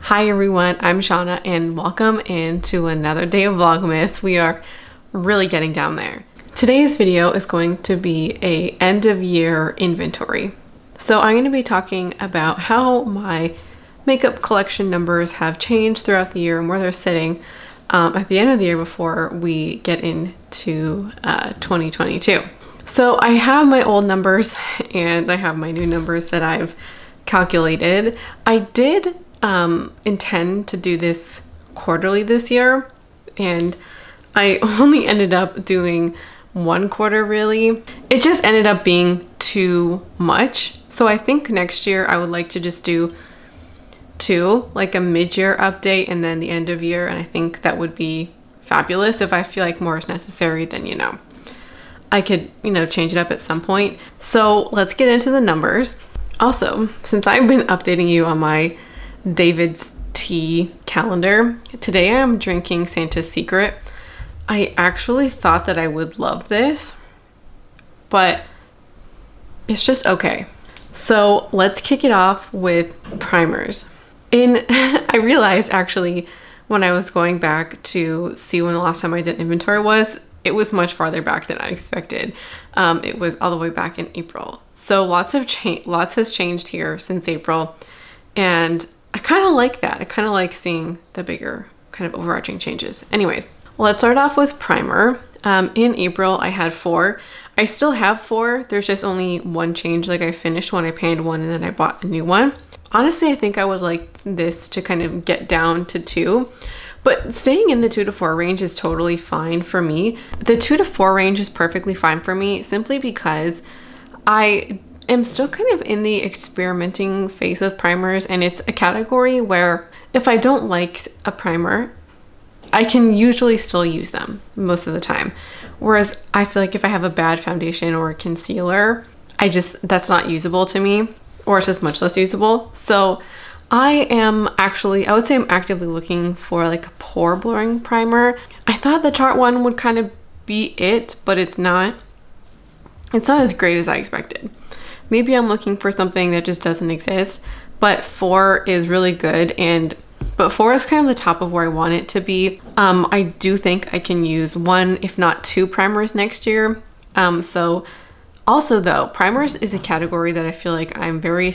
Hi everyone, I'm Shauna and welcome into another day of Vlogmas. We are really getting down there. Today's video is going to be a end of year inventory. So I'm going to be talking about how my makeup collection numbers have changed throughout the year and where they're sitting at the end of the year before we get into 2022. So I have my old numbers and I have my new numbers that I've calculated. I did intend to do this quarterly this year, and I only ended up doing one quarter really. It just ended up being too much. So I think next year I would like to just do two, like a mid-year update and then the end of year, and I think that would be fabulous. If I feel like more is necessary, then I could change it up at some point. So let's get into the numbers. Also, since I've been updating you on my David's tea calendar, today I'm drinking Santa's Secret. I actually thought that I would love this, but it's just okay. So let's kick it off with primers. I realized actually when I was going back to see when the last time I did inventory was, it was much farther back than I expected. It was all the way back in April. So lots has changed here since April, and I kind of like that. I kind of like seeing the bigger kind of overarching changes. Anyways, let's start off with primer. In April, I had 4. I still have 4. There's just only one change. Like I finished one, I painted one, and then I bought a new one. Honestly, I think I would like this to kind of get down to 2. But staying in the 2 to 4 range is totally fine for me. The 2 to 4 range is perfectly fine for me simply because I am still kind of in the experimenting phase with primers, and it's a category where if I don't like a primer, I can usually still use them most of the time. Whereas I feel like if I have a bad foundation or a concealer, that's not usable to me, or it's just much less usable. So I would say I'm actively looking for like a pore blurring primer. I thought the Tarte one would kind of be it, but it's not as great as I expected. Maybe I'm looking for something that just doesn't exist, but 4 is really good, but 4 is kind of the top of where I want it to be. I do think I can use 1, if not 2 primers next year. So also though, primers is a category that I feel like I'm very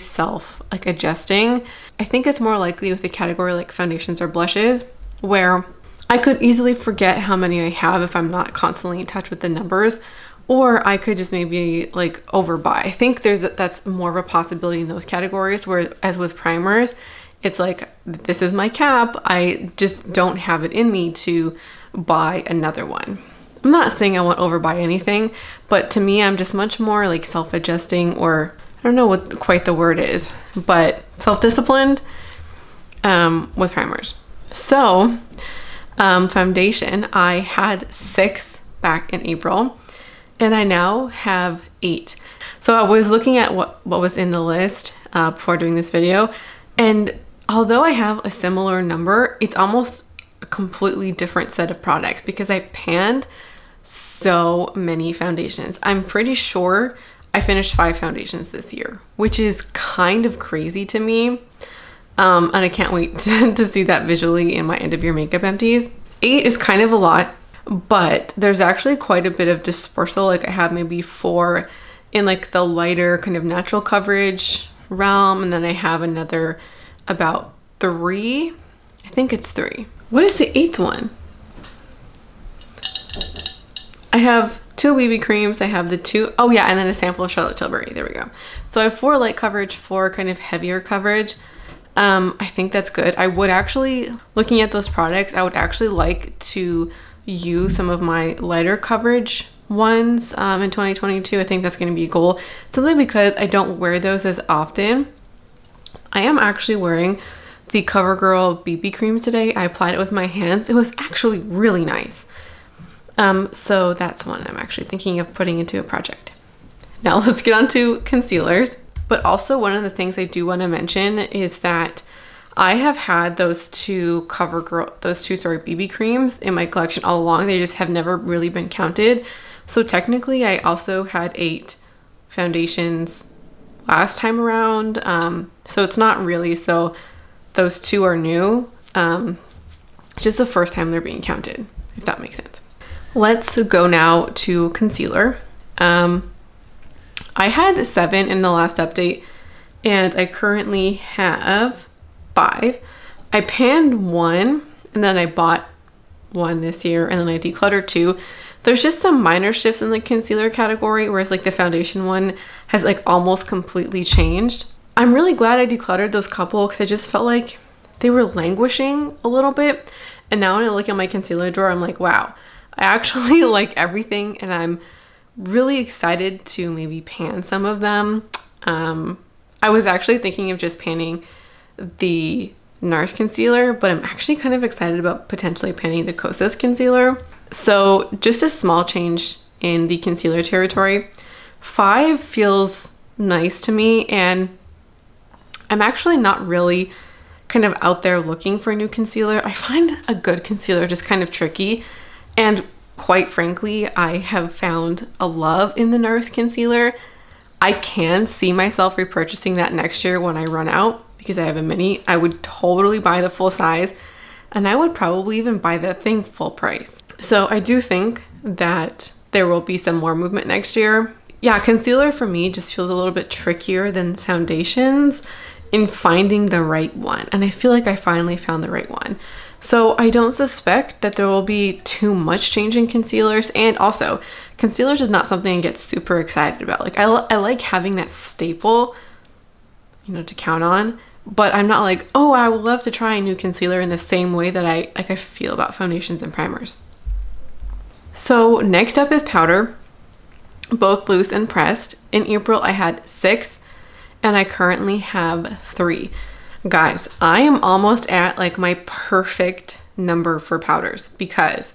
adjusting. I think it's more likely with a category like foundations or blushes, where I could easily forget how many I have if I'm not constantly in touch with the numbers, or I could just maybe like overbuy. I think that's more of a possibility in those categories, whereas with primers, it's like, this is my cap. I just don't have it in me to buy another one. I'm not saying I won't overbuy anything, but to me, I'm just much more like self-adjusting, or I don't know what quite the word is, but self-disciplined with primers. So foundation, I had 6 back in April, and I now have 8. So I was looking at what was in the list before doing this video, and although I have a similar number, it's almost a completely different set of products because I panned so many foundations. I'm pretty sure I finished 5 foundations this year, which is kind of crazy to me. And I can't wait to see that visually in my end of year makeup empties. 8 is kind of a lot, but there's actually quite a bit of dispersal. Like I have maybe 4 in like the lighter kind of natural coverage realm, and then I have another about 3. I think it's 3. What is the 8th one? I have 2 BB creams. I have the 2, oh yeah, and then a sample of Charlotte Tilbury. There we go. So I have 4 light coverage, 4 kind of heavier coverage. I think that's good. I would actually, looking at those products, I would actually like to use some of my lighter coverage ones in 2022. I think that's going to be a goal, simply because I don't wear those as often. I am actually wearing the CoverGirl BB cream today. I applied it with my hands. It was actually really nice. So that's one I'm actually thinking of putting into a project. Now let's get on to concealers. But also one of the things I do want to mention is that I have had those two BB creams in my collection all along. They just have never really been counted. So technically I also had 8 foundations last time around. So it's not really so those two are new. It's just the first time they're being counted, if that makes sense. Let's go now to concealer. I had 7 in the last update, and I currently have 5. I panned 1, and then I bought 1 this year, and then I decluttered 2. There's just some minor shifts in the concealer category, whereas like the foundation one has like almost completely changed. I'm really glad I decluttered those couple because I just felt like they were languishing a little bit. And now when I look at my concealer drawer, I'm like, wow, I actually like everything, and I'm really excited to maybe pan some of them. I was actually thinking of just panning the NARS concealer, but I'm actually kind of excited about potentially panning the Kosas concealer. So just a small change in the concealer territory. 5 feels nice to me, and I'm actually not really kind of out there looking for a new concealer. I find a good concealer just kind of tricky, and quite frankly, I have found a love in the NARS concealer. I can see myself repurchasing that next year when I run out because I have a mini. I would totally buy the full size, and I would probably even buy that thing full price. So I do think that there will be some more movement next year. Yeah, concealer for me just feels a little bit trickier than foundations in finding the right one. And I feel like I finally found the right one. So I don't suspect that there will be too much change in concealers. And also, concealers is not something I get super excited about. Like I like having that staple, you know, to count on. But I'm not like, oh, I would love to try a new concealer in the same way that I feel about foundations and primers. So next up is powder, both loose and pressed. In April, I had 6, and I currently have 3. Guys, I am almost at like my perfect number for powders because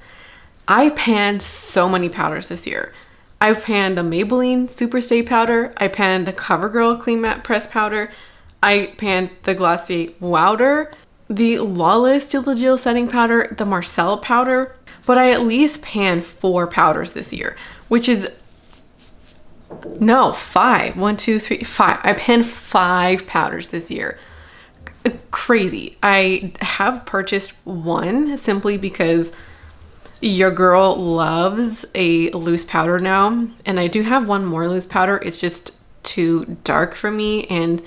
I panned so many powders this year. I panned the Maybelline Superstay powder. I panned the CoverGirl Clean Matte Press powder. I panned the Glossier Wowder, the Lawless Steel Gel Setting Powder, the Marcel powder, but I at least panned 4 powders this year, which is, no, 5. 1, 2, 3, 5. I panned 5 powders this year. Crazy. I have purchased 1 simply because your girl loves a loose powder now, and I do have 1 more loose powder. It's just too dark for me, and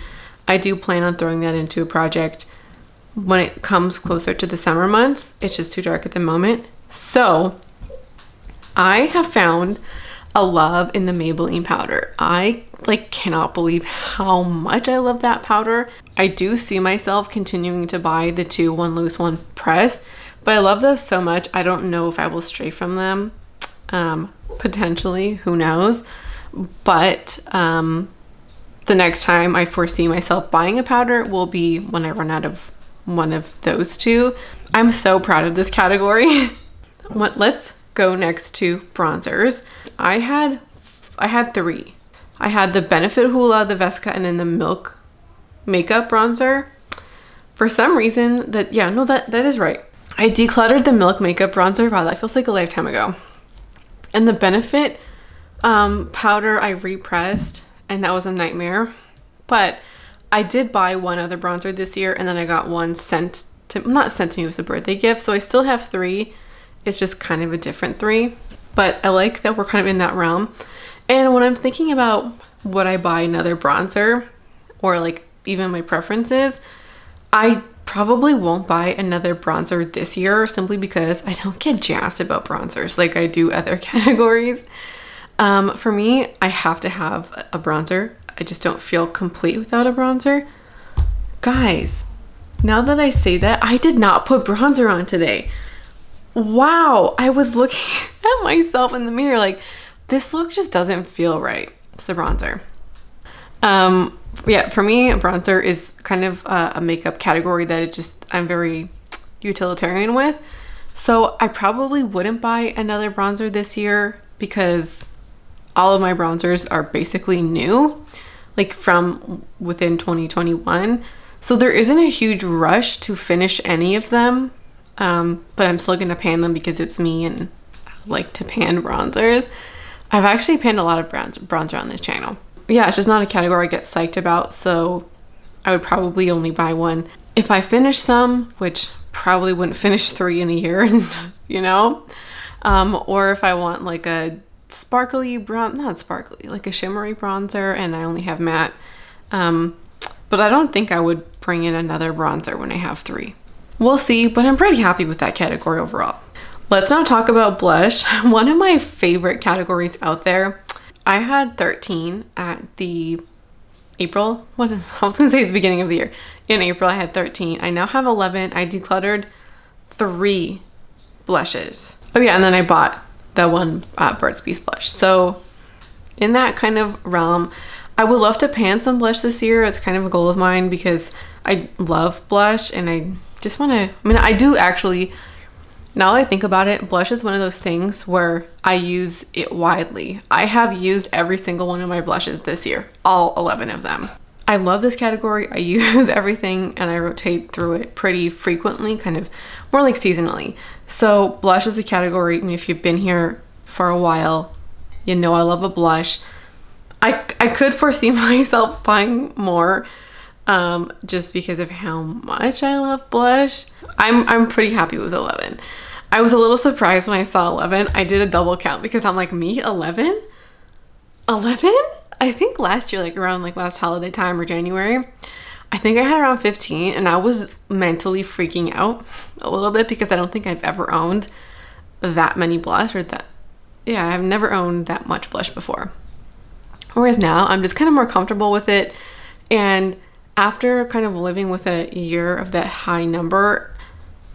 I do plan on throwing that into a project when it comes closer to the summer months. It's just too dark at the moment. So I have found a love in the Maybelline powder. I like cannot believe how much I love that powder. I do see myself continuing to buy the 2, 1 loose, 1 pressed, but I love those so much. I don't know if I will stray from them. Potentially, who knows? But the next time I foresee myself buying a powder will be when I run out of one of those 2. I'm so proud of this category. Let's go next to bronzers. I had 3. I had the Benefit Hoola, the Vesca, and then the Milk Makeup bronzer. For some reason, that is right. I decluttered the Milk Makeup bronzer. Wow, that feels like a lifetime ago. And the Benefit powder I repressed, and that was a nightmare. But I did buy 1 other bronzer this year, and then I got 1 not sent to me, it was a birthday gift. So I still have 3. It's just kind of a different 3. But I like that we're kind of in that realm. And when I'm thinking about would I buy another bronzer, or like even my preferences, I probably won't buy another bronzer this year simply because I don't get jazzed about bronzers like I do other categories. For me, I have to have a bronzer. I just don't feel complete without a bronzer. Guys, now that I say that, I did not put bronzer on today. Wow, I was looking at myself in the mirror like, this look just doesn't feel right. It's the bronzer. Yeah, for me, bronzer is kind of a makeup category that I'm very utilitarian with. So I probably wouldn't buy another bronzer this year because all of my bronzers are basically new, like from within 2021. So there isn't a huge rush to finish any of them. But I'm still gonna pan them because it's me and I like to pan bronzers. I've actually panned a lot of bronzer on this channel. Yeah, it's just not a category I get psyched about, so I would probably only buy 1. if I finish some, which probably wouldn't finish 3 in a year, you know, or if I want like a sparkly bronze, not sparkly, like a shimmery bronzer, and I only have matte. But I don't think I would bring in another bronzer when I have 3. We'll see, but I'm pretty happy with that category overall. Let's now talk about blush. One of my favorite categories out there. I had 13 at the April, what, I was gonna say the beginning of the year. In April, I had 13. I now have 11. I decluttered 3 blushes. Oh yeah, and then I bought the one Burt's Bees blush. So in that kind of realm, I would love to pan some blush this year. It's kind of a goal of mine because I love blush and I just want to, I mean, I do actually, now that I think about it, blush is one of those things where I use it widely. I have used every single one of my blushes this year, all 11 of them. I love this category. I use everything and I rotate through it pretty frequently, kind of more like seasonally. So blush is a category. I mean, if you've been here for a while, you know I love a blush. I could foresee myself buying more just because of how much I love blush. I'm pretty happy with 11. I was a little surprised when I saw 11. I did a double count because I'm like, me, 11? 11? I think last year, like around like last holiday time or January, I think I had around 15 and I was mentally freaking out a little bit because I don't think I've ever owned that many blush or that, yeah, I've never owned that much blush before. Whereas now I'm just kind of more comfortable with it. And after kind of living with a year of that high number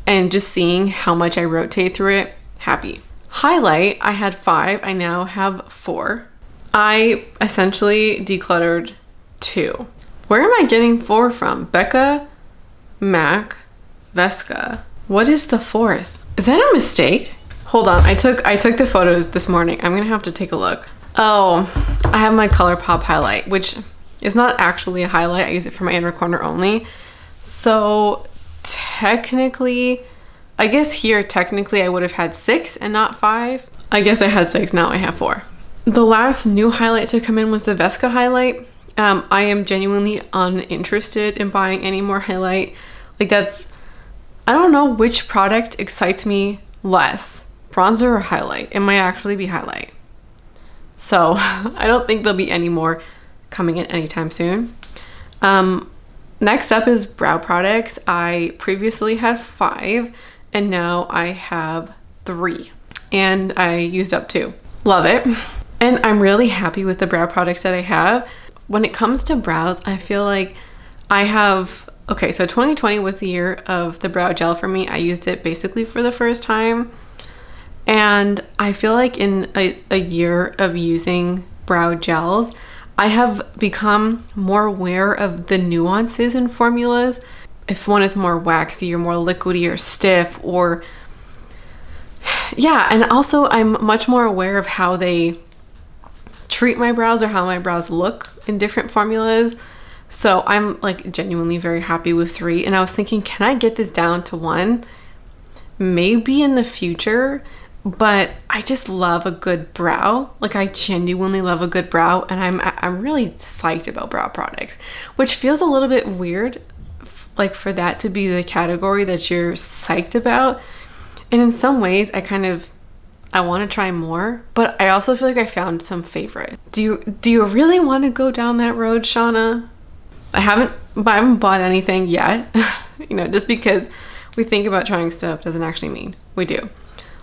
and just seeing how much I rotate through it, happy. Highlight, I had 5, I now have 4. I essentially decluttered 2. Where am I getting 4 from? Becca, MAC, Vesca. What is the 4th? Is that a mistake? Hold on, I took the photos this morning. I'm gonna have to take a look. Oh, I have my ColourPop highlight, which is not actually a highlight. I use it for my inner corner only. So technically, I guess here technically I would have had 6 and not 5. I guess I had 6, now I have 4. The last new highlight to come in was the Vesca highlight. I am genuinely uninterested in buying any more highlight. Like that's, I don't know which product excites me less, bronzer or highlight. It might actually be highlight. So I don't think there'll be any more coming in anytime soon. Next up is brow products. I previously had 5 and now I have 3 and I used up 2. Love it. And I'm really happy with the brow products that I have. When it comes to brows, I feel like I have, okay, so 2020 was the year of the brow gel for me. I used it basically for the first time. And I feel like in a year of using brow gels, I have become more aware of the nuances in formulas. If one is more waxy or more liquidy or stiff or, yeah, and also I'm much more aware of how they treat my brows or how my brows look in different formulas. So I'm like genuinely very happy with 3. And I was thinking, can I get this down to 1? Maybe in the future. But I just love a good brow. Like I genuinely love a good brow and I'm really psyched about brow products, which feels a little bit weird like for that to be the category that you're psyched about. And in some ways I want to try more, but I also feel like I found some favorites. Do you really want to go down that road, Shauna? I haven't bought anything yet. You know, just because we think about trying stuff doesn't actually mean we do.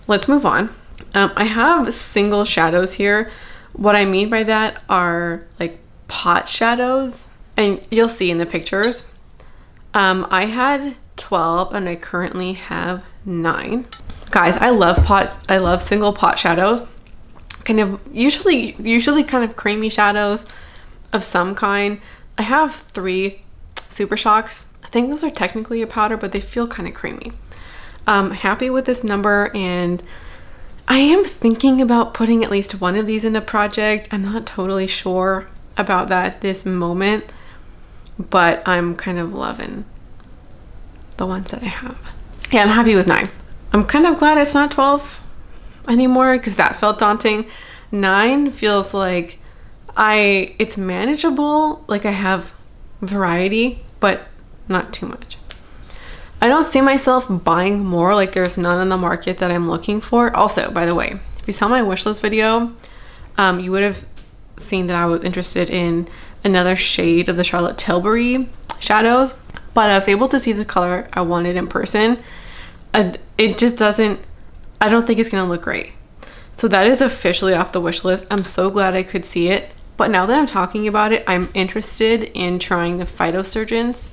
Let's move on. I have single shadows here. What I mean by that are like pot shadows, and you'll see in the pictures. I had 12 and I currently have 9. Guys, I love single pot shadows. Kind of usually kind of creamy shadows of some kind. I have 3 Super Shocks. I think those are technically a powder, but they feel kind of creamy. Happy with this number, and I am thinking about putting at least one of these in a project. I'm not totally sure about that at this moment, but I'm kind of loving the ones that I have. Yeah, I'm happy with 9. I'm kind of glad it's not 12 anymore because that felt daunting. 9 feels like it's manageable, like I have variety, but not too much. I don't see myself buying more. Like there's none on the market that I'm looking for. Also, by the way, if you saw my wish list video, you would have seen that I was interested in another shade of the Charlotte Tilbury shadows, but I was able to see the color I wanted in person. And it just doesn't, I don't think it's gonna look great. So that is officially off the wish list. I'm so glad I could see it. But now that I'm talking about it, I'm interested in trying the Phytosurgence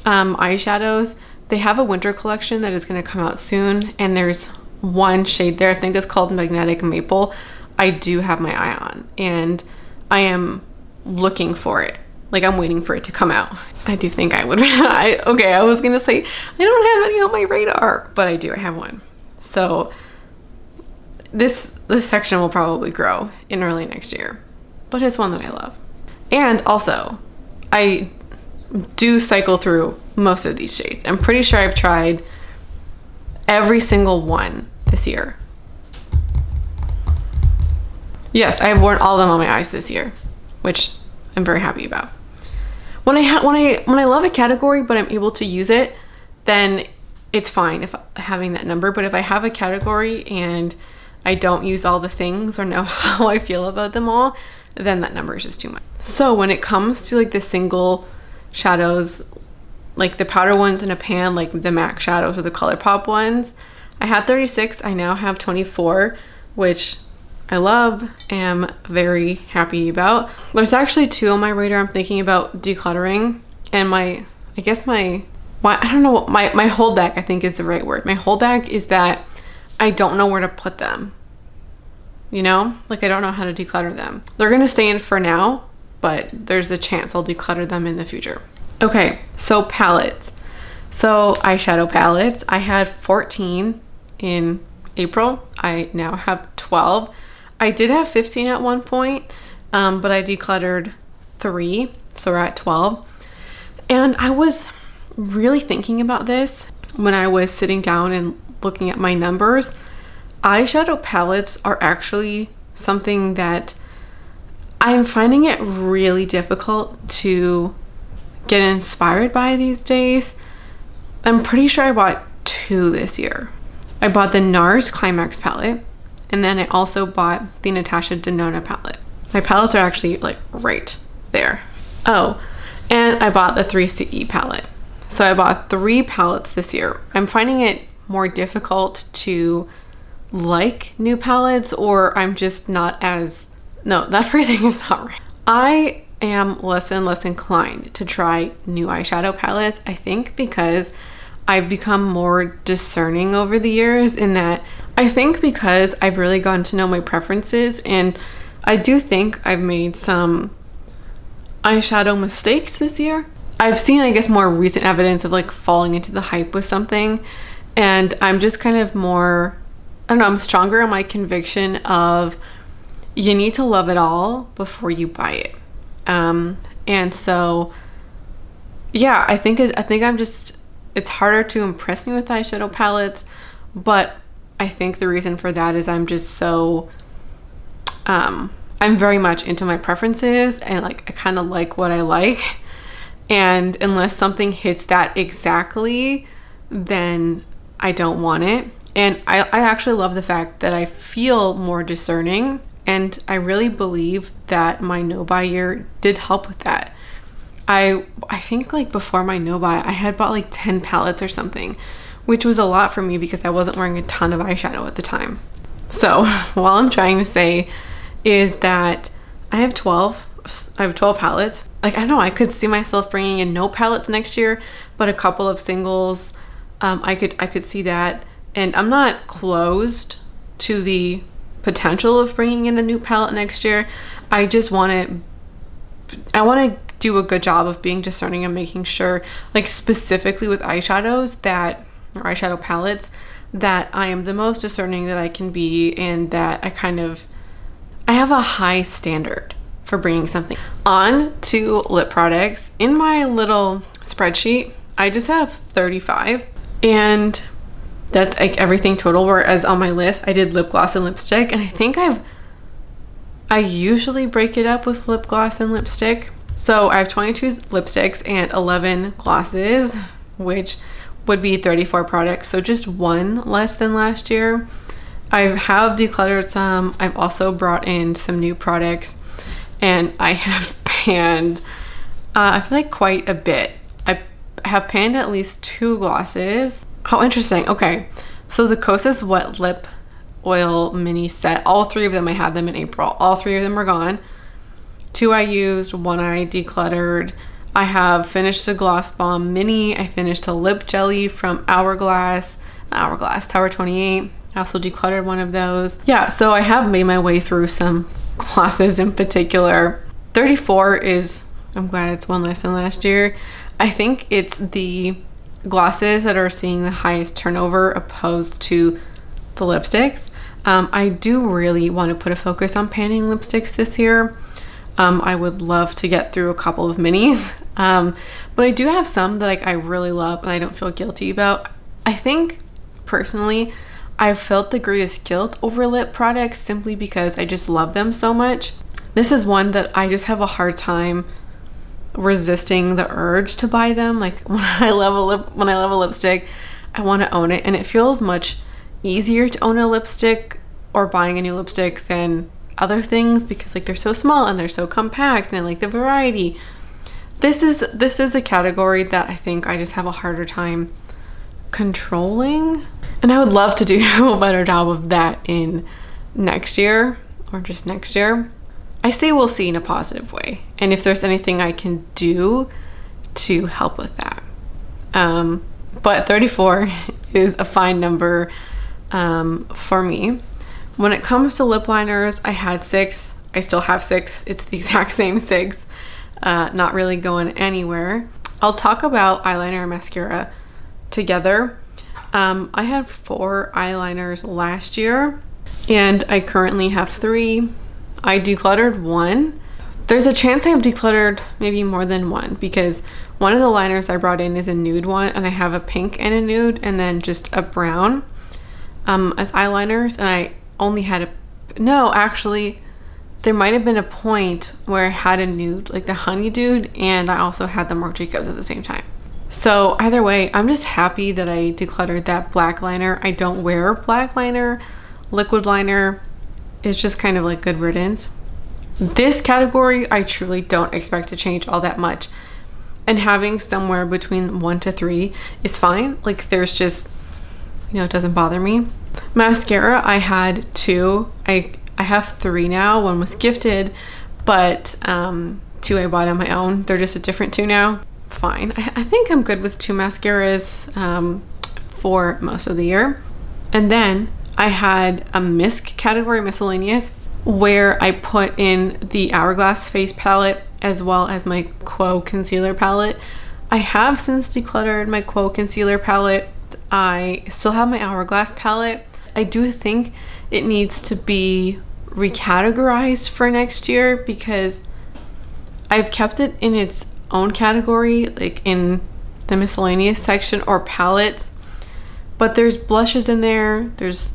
eyeshadows. They have a winter collection that is going to come out soon, and there's one shade there, I think it's called Magnetic Maple, I do have my eye on, and I am looking for it. Like I'm waiting for it to come out. I do think I would. Okay, I was gonna say I don't have any on my radar, but I do. I have one. So this section will probably grow in early next year, but it's one that I love. And also, I do cycle through most of these shades. I'm pretty sure I've tried every single one this year. Yes, I've worn all of them on my eyes this year, which I'm very happy about. When I love a category but I'm able to use it, then it's fine if having that number. But if I have a category and I don't use all the things or know how I feel about them all, then that number is just too much. So when it comes to like the single shadows, like the powder ones in a pan, like the MAC shadows or the ColourPop ones, I had 36, I now have 24, which I love, am very happy about. There's actually 2 on my radar I'm thinking about decluttering, and my holdback, I think is the right word. My holdback is that I don't know where to put them. You know, like I don't know how to declutter them. They're gonna stay in for now, but there's a chance I'll declutter them in the future. Okay, so palettes. So eyeshadow palettes, I had 14 in April. I now have 12. I did have 15 at one point, but I decluttered 3, so we're at 12. And I was really thinking about this when I was sitting down and looking at my numbers. Eyeshadow palettes are actually something that I'm finding it really difficult to get inspired by these days. I'm pretty sure I bought 2 this year. I bought the NARS Climax palette, and then I also bought the Natasha Denona palette. My palettes are actually like right there. Oh, and I bought the 3CE palette. So I bought 3 palettes this year. I'm finding it more difficult to like new palettes, or I'm just not as, no, that phrasing is not right. I am less and less inclined to try new eyeshadow palettes, I think because I've become more discerning over the years, in that I think because I've really gotten to know my preferences, and I do think I've made some eyeshadow mistakes this year. I've seen, I guess, more recent evidence of like falling into the hype with something, and I'm just kind of more, I don't know, I'm stronger in my conviction of you need to love it all before you buy it. And so yeah, I think I'm just, it's harder to impress me with eyeshadow palettes, but I think the reason for that is I'm just so I'm very much into my preferences, and like I kind of like what I like, and unless something hits that exactly, then I don't want it. And I actually love the fact that I feel more discerning, and I really believe that my no-buy year did help with that. I think like before my no-buy, I had bought like 10 palettes or something, which was a lot for me because I wasn't wearing a ton of eyeshadow at the time. So what I'm trying to say is that I have 12 palettes. Like, I don't know, I could see myself bringing in no palettes next year, but a couple of singles, I could see that. And I'm not closed to the potential of bringing in a new palette next year. I just want to do a good job of being discerning and making sure, like specifically with eyeshadows or eyeshadow palettes, that I am the most discerning that I can be, and that I have a high standard for bringing something. On to lip products. In my little spreadsheet, I just have 35, and that's like everything total, whereas on my list I did lip gloss and lipstick, and I think I usually break it up with lip gloss and lipstick. So I have 22 lipsticks and 11 glosses, which would be 34 products, so just one less than last year. I have decluttered some. I've also brought in some new products, and I have panned I feel like quite a bit. I have panned at least 2 glosses. How interesting. Okay, so the Kosas Wet Lip Oil mini set, all 3 of them, I had them in April. All 3 of them are gone. 2 I used, 1 I decluttered. I have finished a Gloss Bomb mini. I finished a lip jelly from Tower 28. I also decluttered one of those. Yeah, so I have made my way through some glosses in particular. 34 is, I'm glad it's one less than last year. I think it's the glosses that are seeing the highest turnover opposed to the lipsticks. I do really want to put a focus on panning lipsticks this year. I would love to get through a couple of minis, but I do have some that I really love and I don't feel guilty about. I think personally I've felt the greatest guilt over lip products simply because I just love them so much. This is one that I just have a hard time resisting the urge to buy them. Like when I love a lipstick, I want to own it, and it feels much easier to own a lipstick or buying a new lipstick than other things because like they're so small and they're so compact and I like the variety. This is a category that I think I just have a harder time controlling, and I would love to do a better job of that in next year or just next year. I say we'll see in a positive way, and if there's anything I can do to help with that. But 34 is a fine number for me. When it comes to lip liners, I had 6. I still have 6. It's the exact same 6. Not really going anywhere. I'll talk about eyeliner and mascara together. I had 4 eyeliners last year, and I currently have 3. I decluttered 1. There's a chance I've decluttered maybe more than 1 because one of the liners I brought in is a nude one, and I have a pink and a nude and then just a brown as eyeliners, and I only had actually there might have been a point where I had a nude, like the Honey Dude, and I also had the Marc Jacobs at the same time. So either way, I'm just happy that I decluttered that black liner. I don't wear black liner. Liquid liner is just kind of like good riddance. This category, I truly don't expect to change all that much. And having somewhere between 1 to 3 is fine. Like there's just, it doesn't bother me. Mascara, I had 2. I have 3 now. 1 was gifted, but 2 I bought on my own. They're just a different 2 now. Fine. I think I'm good with 2 mascaras for most of the year. And then I had a misc category, miscellaneous, where I put in the Hourglass face palette as well as my Quo concealer palette. I have since decluttered my Quo concealer palette. I still have my Hourglass palette. I do think it needs to be recategorized for next year because I've kept it in its own category, like in the miscellaneous section or palettes, but there's blushes in there, there's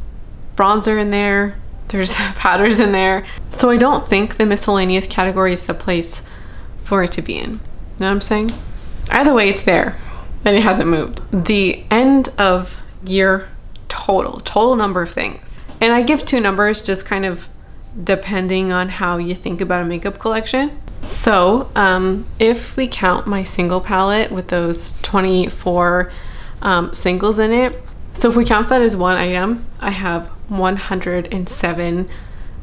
bronzer in there, there's powders in there. So I don't think the miscellaneous category is the place for it to be in. You know what I'm saying? Either way, it's there and it hasn't moved. The end of year total number of things. And I give 2 numbers just kind of depending on how you think about a makeup collection. So if we count my single palette with those 24 singles in it, so if we count that as one item, I have 107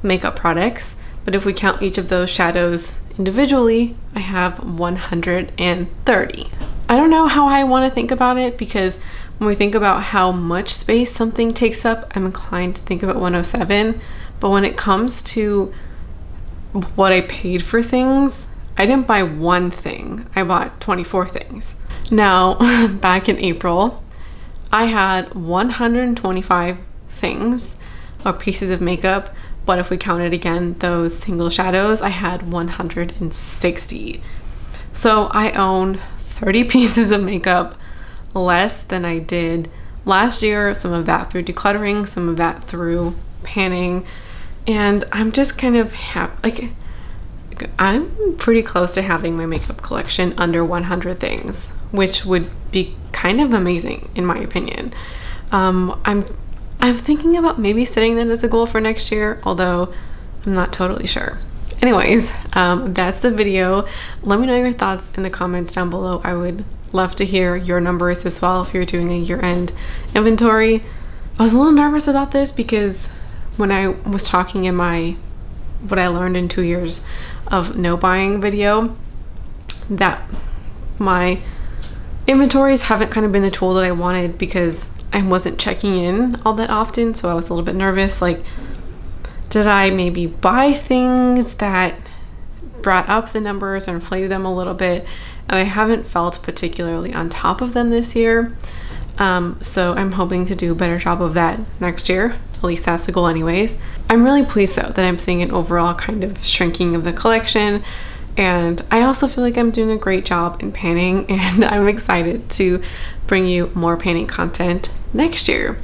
makeup products. But if we count each of those shadows individually, I have 130. I don't know how I want to think about it because when we think about how much space something takes up, I'm inclined to think about 107. But when it comes to what I paid for things, I didn't buy 1 thing. I bought 24 things. Now, back in April, I had 125 things or pieces of makeup, but if we counted again those single shadows, I had 160. So I own 30 pieces of makeup less than I did last year, some of that through decluttering, some of that through panning, and I'm just kind of happy. Like, I'm pretty close to having my makeup collection under 100 things, which would be kind of amazing in my opinion. I'm thinking about maybe setting that as a goal for next year, although I'm not totally sure. Anyways, that's the video. Let me know your thoughts in the comments down below. I would love to hear your numbers as well if you're doing a year-end inventory. I was a little nervous about this because when I was talking in my what I learned in 2 years of no buying video, that my inventories haven't kind of been the tool that I wanted because I wasn't checking in all that often. So I was a little bit nervous, like, did I maybe buy things that brought up the numbers or inflated them a little bit? And I haven't felt particularly on top of them this year. So I'm hoping to do a better job of that next year. At least that's the goal anyways. I'm really pleased though that I'm seeing an overall kind of shrinking of the collection. And I also feel like I'm doing a great job in painting, and I'm excited to bring you more painting content next year.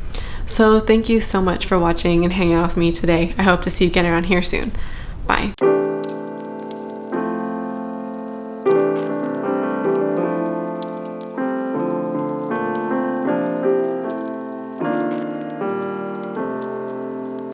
So thank you so much for watching and hanging out with me today. I hope to see you again around here soon. Bye.